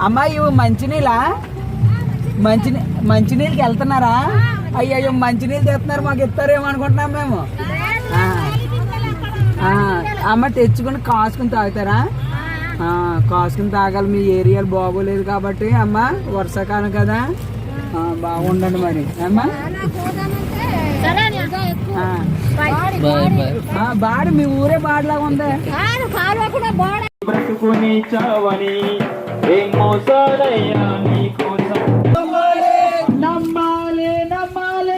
అమ్మాయి మంచినీళ్ళా? మంచినీళ్ళకి వెళ్తున్నారా? అయ్యో మంచినీళ్ళు తెస్తున్నారు, మాకు ఇస్తారేమో అనుకుంటున్నాం మేము. అమ్మ తెచ్చుకొని కాసుకుని తాగుతారా? కాసుకుని తాగాలి. మీ ఏరియాలు బాగోలేదు కాబట్టి అమ్మ, వర్షాకాలం కదా, బాగుండండి మరి అమ్మా. బాడి మీ ఊరే బాడిలాగా ఉంది. బ్రతుకుని చావని ఏం మోసాలయ్యా నీకోసం. నమ్మాలి నమ్మాలి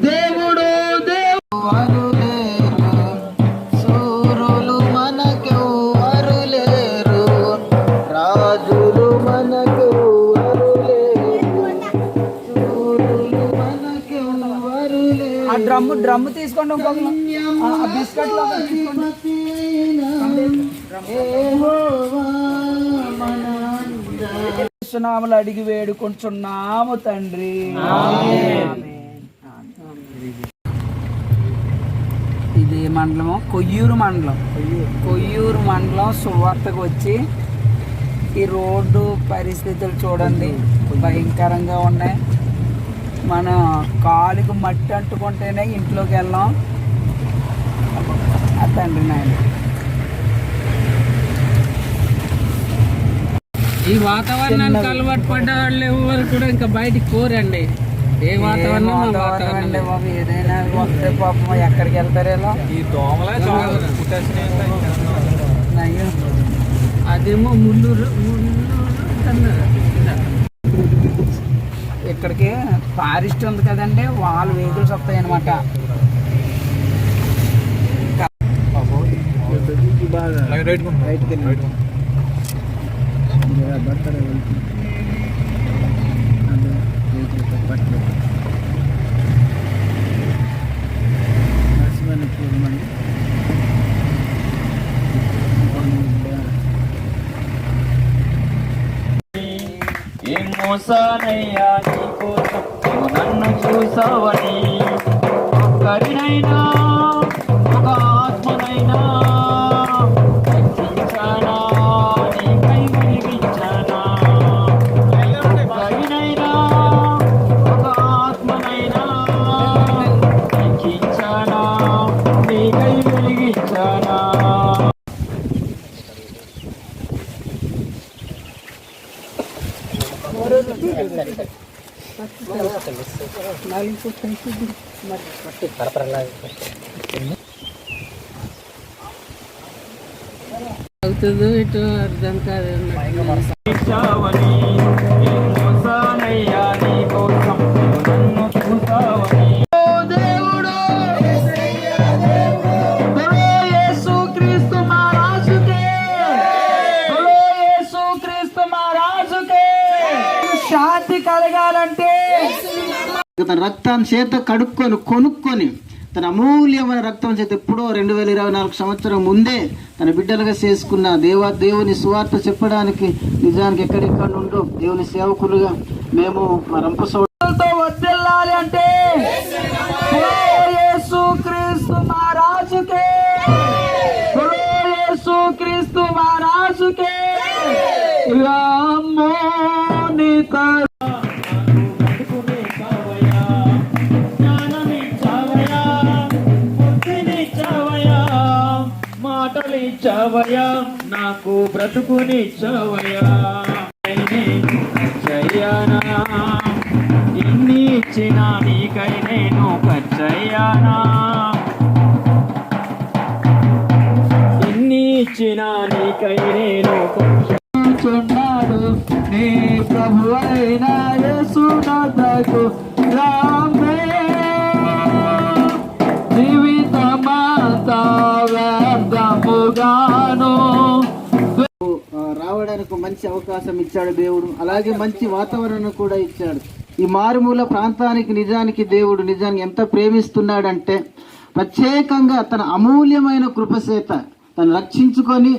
దేవుడు సూరులు మనకెవ్వరు లేరు, రాజులు మనకెవ్వరు లేరు, సూరులు మనకెవ్వరు లేరు. ఆ డ్రమ్ము తీసుకోండి, ఇంకొక బిస్కెట్లో తీసుకోండి. అడిగి వేడుకుంటున్నాము తండ్రి. ఇది మండలము కొయ్యూరు మండలం సువార్తకు వచ్చి ఈ రోడ్డు పరిస్థితులు చూడండి, భయంకరంగా ఉన్నాయి. మనం కాలుకి మట్టి అంటుకుంటేనే ఇంట్లోకి వెళ్ళాం. తండ్రి నాయన, ఈ వాతావరణానికి అలవాటు పడ్డ వాళ్ళు ఎవరు కూడా ఇంకా బయటికి కోరండి. ఏ వాతావరణం అండి బాబు, ఏదైనా వస్తే పాపం ఎక్కడికి వెళ్తారు ఇలా? ఈ దోమలే అదేమో ముల్లూరు ఇక్కడికి ఫారెస్ట్ ఉంది కదండి, వాళ్ళ వెహికల్స్ వస్తాయి అనమాట. ఏం మోసానయ్యా నీకోసం, నువ్వు నన్ను చూసావని. ఒక్కరినైనా ఒక ఆత్మనైనా రక్షించానా, నీకై వెలిగించానా. ఒక్కరినైనా ఒక ఆత్మనైనా రక్షించానా, నీకై వెలిగించానా. అవుతుందో ఇటు అర్థం కాదు. చావని ఏం మోసానయ్యా నీకోసం, నువ్వు నన్ను చూసావని. శాంతి కలగాలంటే తన రక్తాన్ని చేత కొనుక్కొని తన అమూల్యమైన రక్తం చేత ఎప్పుడో 2024 సంవత్సరం ముందే తన బిడ్డలుగా చేసుకున్న దేవుని సువార్త చెప్పడానికి నిజానికి ఎక్కడెక్కడ నుండో దేవుని సేవకులుగా మేము రంపసోడలతో వర్ధిల్లాలి అంటే యేసుక్రీస్తు మహారాజుకే, యేసుక్రీస్తు మహారాజుకే. మాటలిచ్చావయ్యా, నాకు బ్రతుకునిచ్చావయ్యా. ఖర్చయ్యానా, ఇన్ని ఇచ్చినా నీకై నేను ఖర్చయ్యానా. ఇన్ని ఇచ్చినా నీకై నేను చున్నాడు నీ ప్రభు అయిన యేసునాథకు రామే. జీవితమంతా వ్యర్థముగాను రావడానికి మంచి అవకాశం ఇచ్చాడు దేవుడు. అలాగే మంచి వాతావరణం కూడా ఇచ్చాడు. ఈ మారుమూల ప్రాంతానికి నిజానికి దేవుడు ఎంత ప్రేమిస్తున్నాడంటే ప్రత్యేకంగా తన అమూల్యమైన కృపచేత తను రక్షించుకొని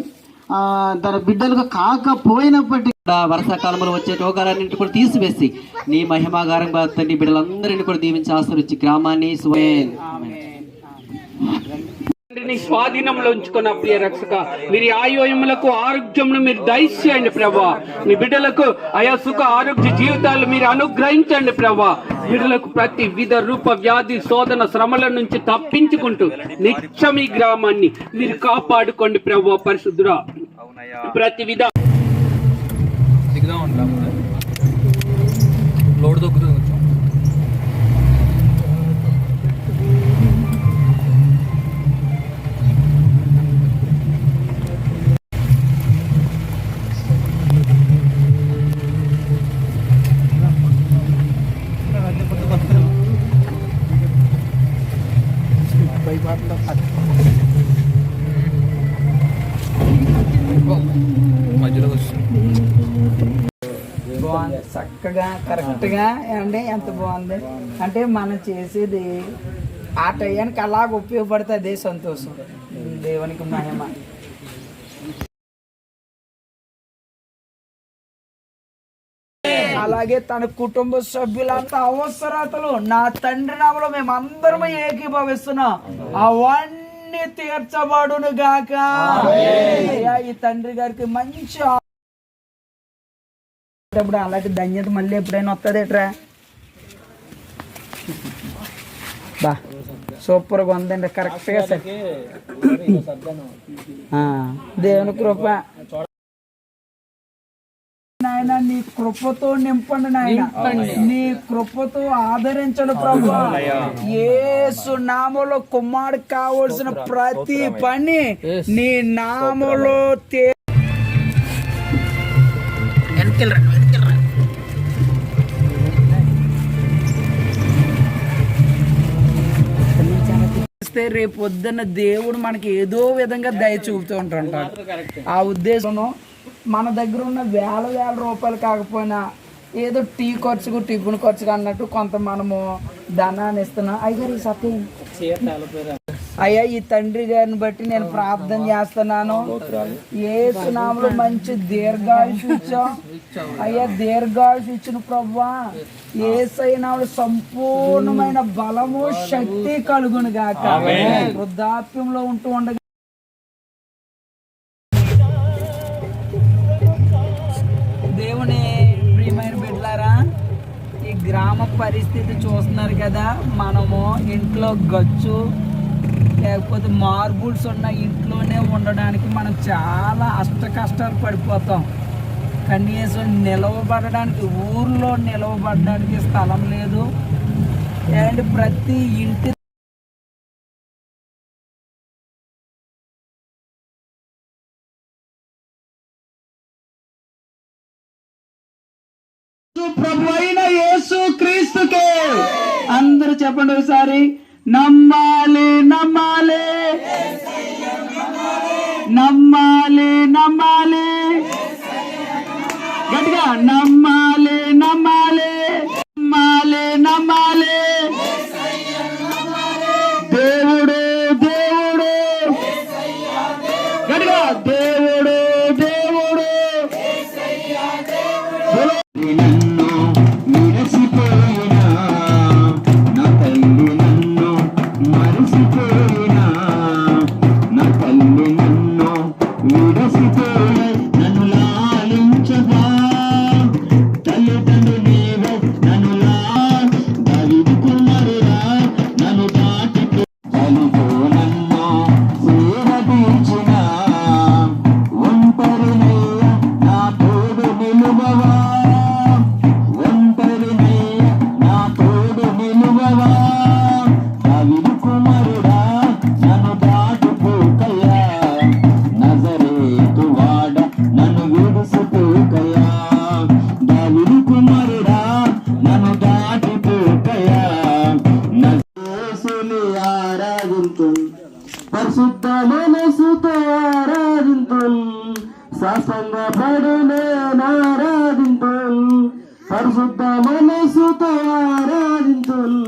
తన బిడ్డలుగా కాకపోయినప్పటికీ వర్షాకాలంలో వచ్చే రోగాలన్నింటి కూడా తీసివేసి నీ మహిమాగారం నీ బిడ్డలందరినీ కూడా దీవించి ఆశీర్వదించి గ్రామాన్ని నీ స్వాధీనంలో ఉంచుకున్న ప్రియ రక్షక, మీరు ఆయోయములకు ఆరోగ్యమును మీరు దయచేయండి ప్రభా. నీ బిడ్డలకు ఆయా సుఖ ఆరోగ్య జీవితాలు మీరు అనుగ్రహించండి ప్రభా. బిడ్డలకు ప్రతి విధ రూప వ్యాధి శోధన శ్రమల నుంచి తప్పించుకుంటూ నిత్యం ఈ గ్రామాన్ని మీరు కాపాడుకోండి ప్రభా. పరిశుద్ధుడా, ప్రతి విధ లోడ్ దొక్కుతుంది. మధ్యలో వస్తుంది. బాగుంది, చక్కగా కరెక్ట్ గా ఏమంటే ఎంత బాగుంది అంటే మనం చేసేది ఆ టయానికి అలాగ ఉపయోగపడితే అదే సంతోషం. దేవునికి మహిమ. అలాగే తన కుటుంబ సభ్యులంత అవసరతలు నా తండ్రి నామలో మేము అందరం ఏకీభవిస్తున్నాం, అవన్నీ తీర్చబడును గాక. ఈ తండ్రి గారికి మంచి అలాంటి ధన్యత మళ్ళీ ఎప్పుడైనా వస్తుంది ఎట్రా. బా సూపర్గా ఉందండి, కరెక్ట్గా దేవుని కృప. నాయన నీ కృపతో నింపండి నాయన, నీ కృపతో ఆదరించండి ప్రభు. యేసు నామములో కుమారుడికి కావలసిన ప్రతి పని నీ నామములో రేపు పొద్దున్న దేవుడు మనకి ఏదో విధంగా దయ చూపుతూ ఉంటుంటాడు. ఆ ఉద్దేశం మన దగ్గర ఉన్న వేల రూపాయలు కాకపోయినా ఏదో టీ ఖర్చుకు టిఫిన్ ఖర్చుకు అన్నట్టు కొంత మనము ధనాన్ని ఇస్తున్నాం. అయ్యారు ఈ సత్యం అయ్యా, ఈ తండ్రి గారిని బట్టి నేను ప్రార్థన చేస్తున్నాను. యేసు నామములో మంచి దీర్ఘాయుషు ఇచ్చాం అయ్యా, దీర్ఘాయుషు ఇచ్చిన ప్రభువా. యేసయ్య నామములో సంపూర్ణమైన బలము శక్తి కలుగును గాక. వృద్ధాప్యంలో ఉంటూ ఉండగా దేవుని ప్రియమైన బిడ్డలారా, ఈ గ్రామ పరిస్థితి చూస్తున్నారు కదా. మనము ఇంట్లో గచ్చు లేకపోతే మార్బుల్స్ ఉన్న ఇంట్లోనే ఉండడానికి మనం చాలా కష్టాలు పడిపోతాం. కనీసం నిలవబడడానికి, ఊర్లో నిలవబడడానికి స్థలం లేదు. అండ్ ప్రతి ఇంటి ప్రభు అయిన యేసు క్రీస్తుకే అందరూ చెప్పండి ఒకసారి. నమ్మాలి నమ్మాలి నమ్మాలి నమ్మాలి గట్టిగా నమ్మాలి నమ్మాలి నమ్మాలి నమ్మాలి. దేవుడు దేవుడు గట్టిగా దేవుడు దేవుడు. పరిశుద్ధ మనసుతో ఆరాధింతుల్, శాస్త్రంగ పడునే ఆరాధింతుల్. పరిశుద్ధ మనసుతో ఆరాధింతుల్,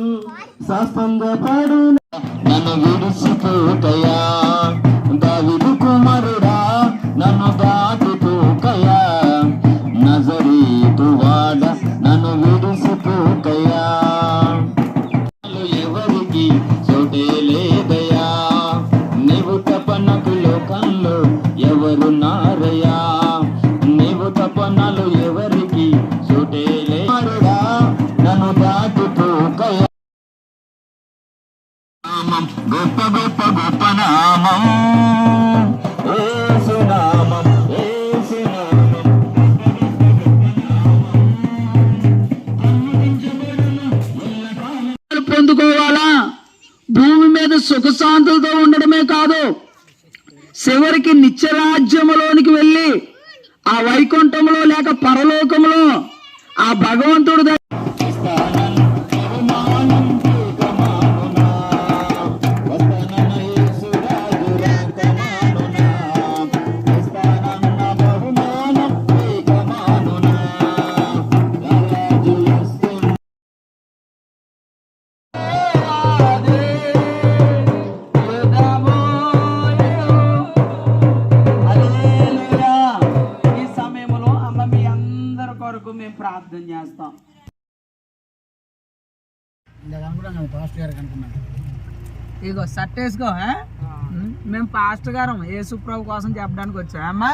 శాస్త్రంగ పడునే. నన్ను విడిచిపోతయా దావీదు కుమారుడా, నన్ను దాటిపోకయా. నజరేతు వాడ నన్ను విడిచిపోకయా. ఎవరికి చోటే లేదయా, నీవు మారయా నీవు తపనలు ఎవరికి సుటేలే మారుడా నన్ను దాటుతూ నామం గొప్ప గొప్ప గొప్ప నామం యేసు నామం యేసు నామం పొందుకోవాలా, భూమి మీద సుఖశాంతులతో ఉండడమే కాదు, చివరికి నిత్యరాజ్యములోనికి వెళ్ళి ఆ వైకుంఠంలో లేక పరలోకములో ఆ భగవంతుడు ఈ సమయంలో అమ్మ మీ అందరి కొరకు మేము ప్రార్థన చేస్తాం. ఇగో షర్ట్ వేసుకో, మేము పాస్టర్ గారం యేసు ప్రభు కోసం చెప్పడానికి వచ్చాం అమ్మా.